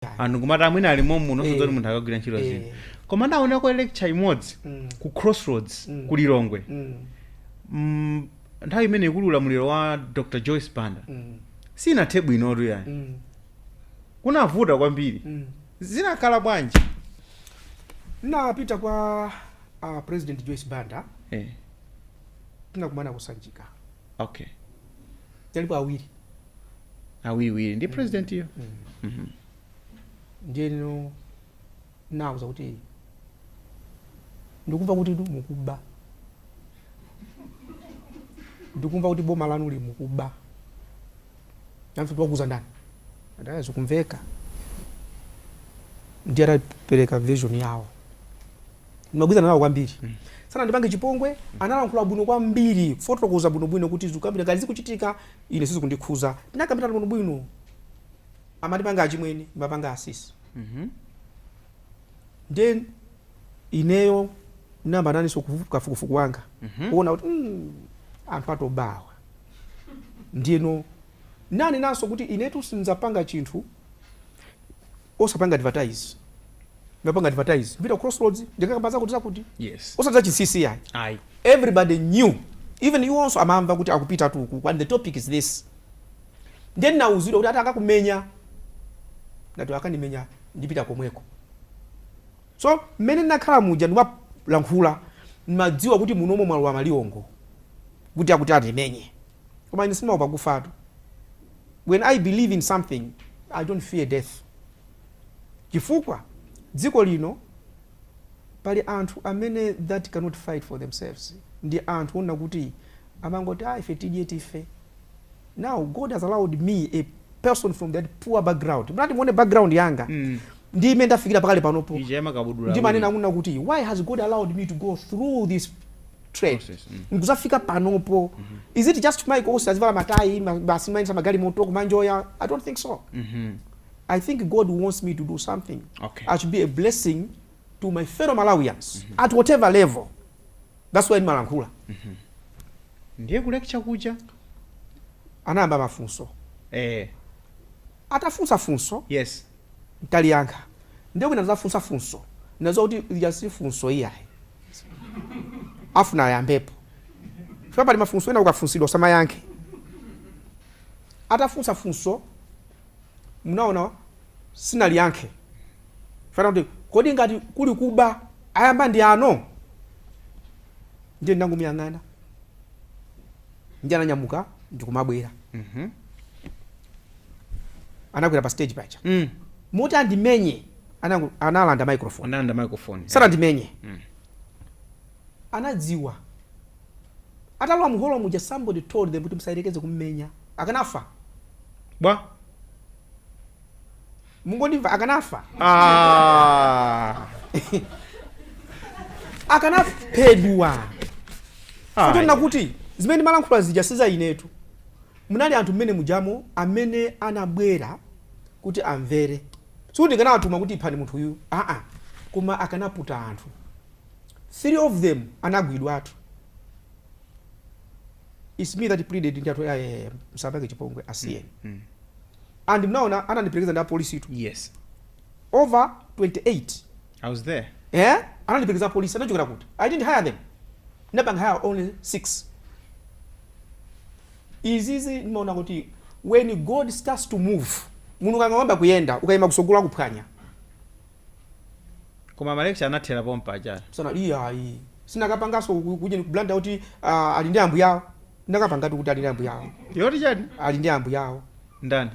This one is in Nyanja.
Anu kumata mwina ali momu no sozori munthu akagwira ntchito zino. Koma ndaona ko lecture imodzi ku Crossroads ku Lilongwe. Nthawi imene ikulula muliro wa Dr Joyce Banda. Sina tebu inotu yani. Kunavuta kwambiri. Zinakhala bwanji. Napita kwa President Joyce Banda. Tunakumana kusanjika. Okay. Yalipo awiri. Awiri ndi president yo. Ndino nauza kuti ndikumva kuti mukuba. Ndikumva kuti boma lanu limukuba. Namfu twakuza ndani. Ndazo kumveka. Ndiye pereka vision yawo. Nimagwiza nawo kwambiri. Sana ndipange chipongwe analankhula bwino kwambiri fotokoza bwino kuti zikambira kali zikuchitika ine sizo kundikhuza ndakambira bwino amatipanga achimweni mapanga asisi then ineyo namba nani so kafukufuku wanga kuona kuti anthu atobawa ndino nani naso kuti inetu sinzapanga chinthu osapanga advertise mapanga advertise vita Crossroads ndikakabaza kuti yes osadza chisisi yayi ayi everybody knew even you also amamva kuti akupita tuku when the topic is this then now uziro kuti atakakumenya nato akanimenya ndipita komweko so mene nakhala muja ndimalankhula madziwa kuti munomo mwalo wa maliongo kuti akuti atimenye koma ine simaopa kufatu when I believe in something I don't fear death chifukwa dziko lino pali anthu amene that cannot fight for themselves ndi anthu ona kuti amangoti ife tidye tife now God has allowed me a person from that poor background mnati muone background yanga ndi imene ndafikira pakale panopo ndi manena kuna kuti why has God allowed me to go through this trade nkuzafika panopo is it just my course azivala matai basi maina magali moto kumanjoya I don't think so I think God wants me to do something. Okay. I should be a blessing to my fellow Malawians at whatever level. That's why Malankula. Ndiye kulecture kuja anamba mafunso. Atafunsa funso. Yes. Italianka. Ndiye kunaza funsa funso. Nazo kuti yasi funso iyayi. Afuna yambepo. Fapa mafunso ena ukafunsidwa sama yanke. Atafunsa funso. Munaona sina liyanke fana kuti kodi ngati kuli kuba ayamba ndi ano ndiye ndangumuyang'ana ndiye ananyamuka ndikumabwera anakwera pa stage pacha moti andimenye analanda microphone sana ndimenye anadziwa atalwa muholo muja somebody told them kuti msayerekeze kummenya akanafa bwa mungondimva akanafa akanaphedwa kutona kuti zimene malankhula zija siza inetu munali anthu mmene mujamo amene anabwera kuti amvere sikuti kanatuma kuti iphani munthu uyu koma akanaputa anthu 3 of them anagwidwa atu it's me that pleaded ndi atu msapake chipongwe asiyeni and mnaona anandipelekeza nda polisi tu yes over 28 I was there anandipelekeza polisi anachokera kuti I didn't hire them nabanga hire only 6 izizi nimeona kuti when God starts to move munhu kangamba kuyenda ukayima kusogola kuphwanya koma malecture anathera pompa aja sana iya sina kapangaso kuje kublanda kuti ali ndi ambu yawo ndakapanga kuti ali ndi ambu yawo yoti chani ali ndi ambu yawo ndani